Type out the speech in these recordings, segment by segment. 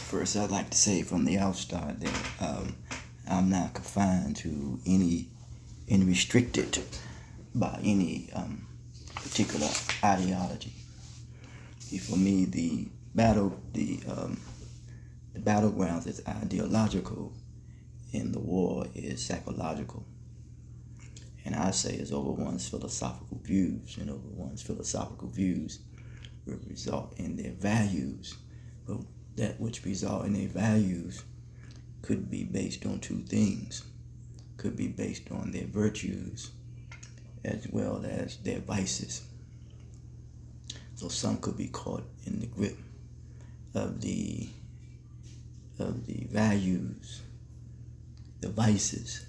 First, I'd like to say from the outstart that I'm not confined to any restricted by any particular ideology. For me, the battlegrounds is ideological, and the war is psychological. And I say it's over one's philosophical views, and over one's philosophical views will result in their values. But that which result in their values could be based on two things. Could be based on their virtues as well as their vices. So some could be caught in the grip of the values, the vices,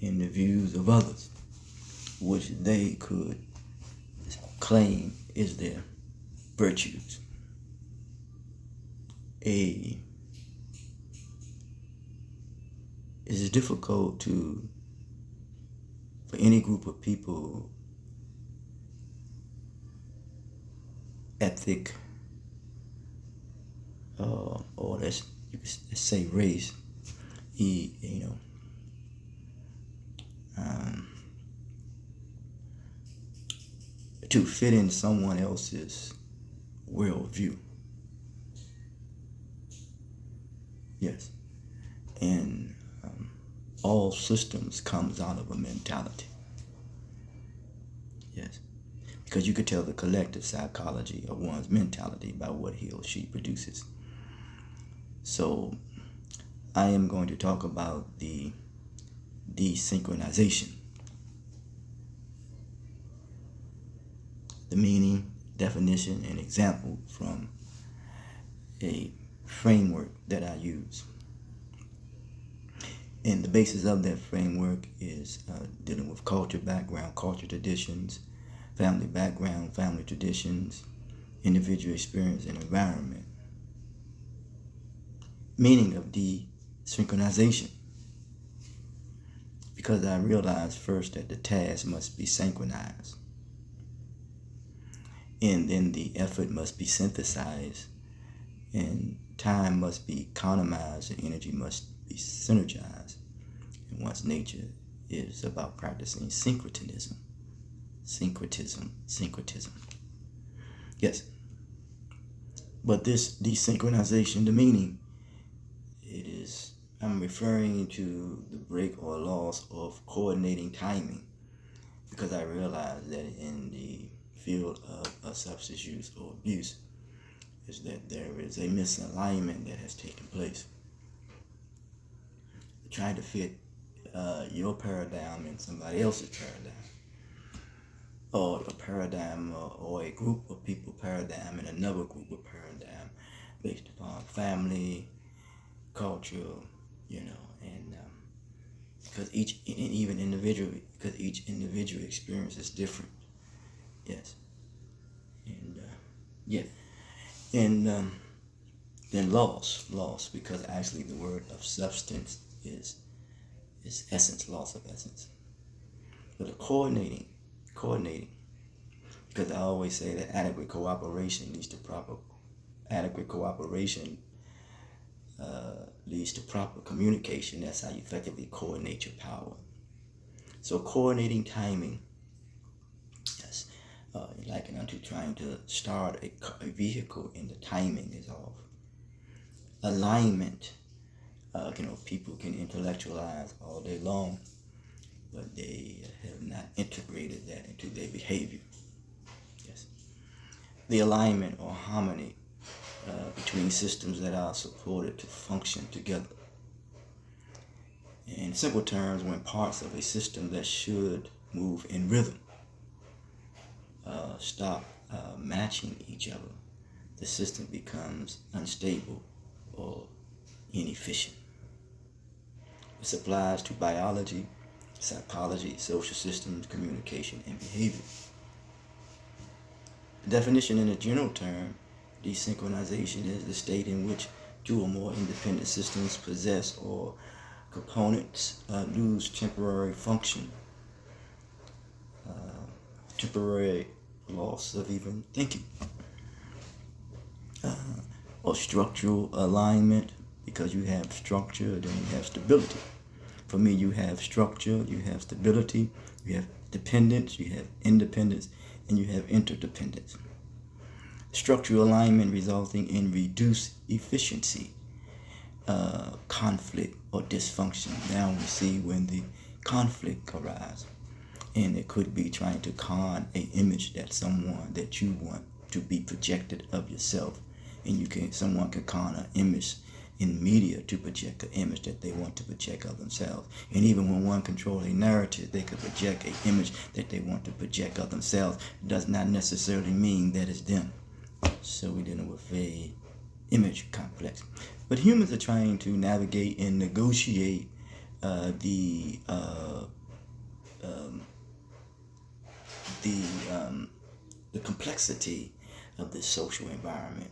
and the views of others, which they could claim is their virtues. It is difficult for any group of people, ethnic, or let's say race, to fit in someone else's worldview. Yes, and all systems comes out of a mentality. Yes, because you could tell the collective psychology of one's mentality by what he or she produces. So I am going to talk about the desynchronization. The meaning, definition, and example from a framework that I use. And the basis of that framework is dealing with culture background, culture traditions, family background, family traditions, individual experience, and environment. Meaning of desynchronization. Because I realized first that the task must be synchronized. And then the effort must be synthesized. And time must be economized, and energy must be synergized. And one's nature is about practicing syncretism. Syncretism. Yes. But this desynchronization, the meaning, I'm referring to the break or loss of coordinating timing, because I realized that in the field of substance use or abuse is that there is a misalignment that has taken place. Trying to fit your paradigm in somebody else's paradigm, or a paradigm or a group of people paradigm in another group of paradigm based upon family, culture, and because each individual experience is different. Yes, and and then loss, because actually the word of substance is essence, loss of essence. But the coordinating, because I always say that adequate cooperation leads to proper communication. That's how you effectively coordinate your power. So coordinating timing, yes, likened unto trying to start a vehicle and the timing is off. Alignment, people can intellectualize all day long, but they have not integrated that into their behavior. Yes, the alignment or harmony between systems that are supported to function together. In simple terms, when parts of a system that should move in rhythm stop matching each other, the system becomes unstable or inefficient. This applies to biology, psychology, social systems, communication, and behavior. The definition in a general term, desynchronization is the state in which two or more independent systems possess or components lose temporary function, temporary loss of even thinking. or structural alignment. Because you have structure, then you have stability. For me, you have structure, you have stability, you have dependence, you have independence, and you have interdependence. Structural alignment resulting in reduced efficiency, conflict, or dysfunction. Now we see when the conflict arises, and it could be trying to con an image that someone that you want to be projected of yourself, and someone can con an image in media to project an image that they want to project of themselves. And even when one controls a narrative, they could project an image that they want to project of themselves. It does not necessarily mean that it's them. So we're dealing with a image complex. But humans are trying to navigate and negotiate the complexity of this social environment.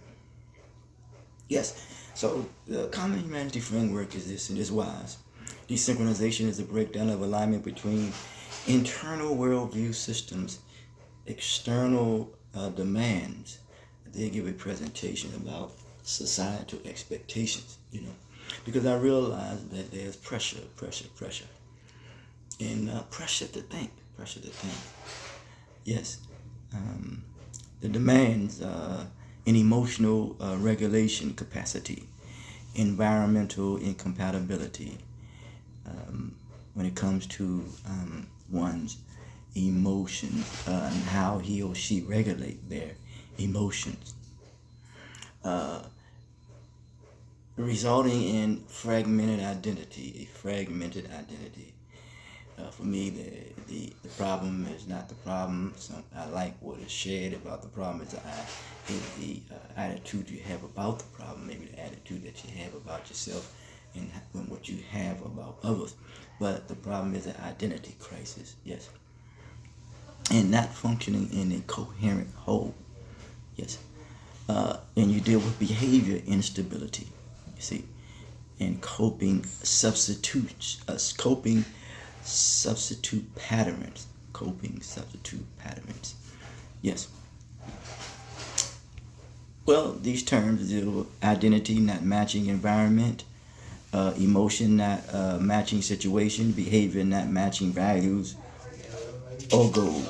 Yes, so the common humanity framework is this, and it's wise. Desynchronization is a breakdown of alignment between internal worldview systems, external demands. They give a presentation about societal expectations, because I realize that there's pressure, and pressure to think. Yes, the demands in emotional regulation capacity, environmental incompatibility, when it comes to one's emotions and how he or she regulate their emotions, resulting in fragmented identity. For me, the problem is not the problem. I like what is shared about the problem is the attitude you have about the problem, maybe the attitude that you have about yourself and what you have about others. But the problem is an identity crisis, yes. And not functioning in a coherent whole, yes. And you deal with behavior instability, you see, and coping substitute patterns. Yes. Well, these terms deal with identity not matching environment, emotion not matching situation, behavior not matching values or goals.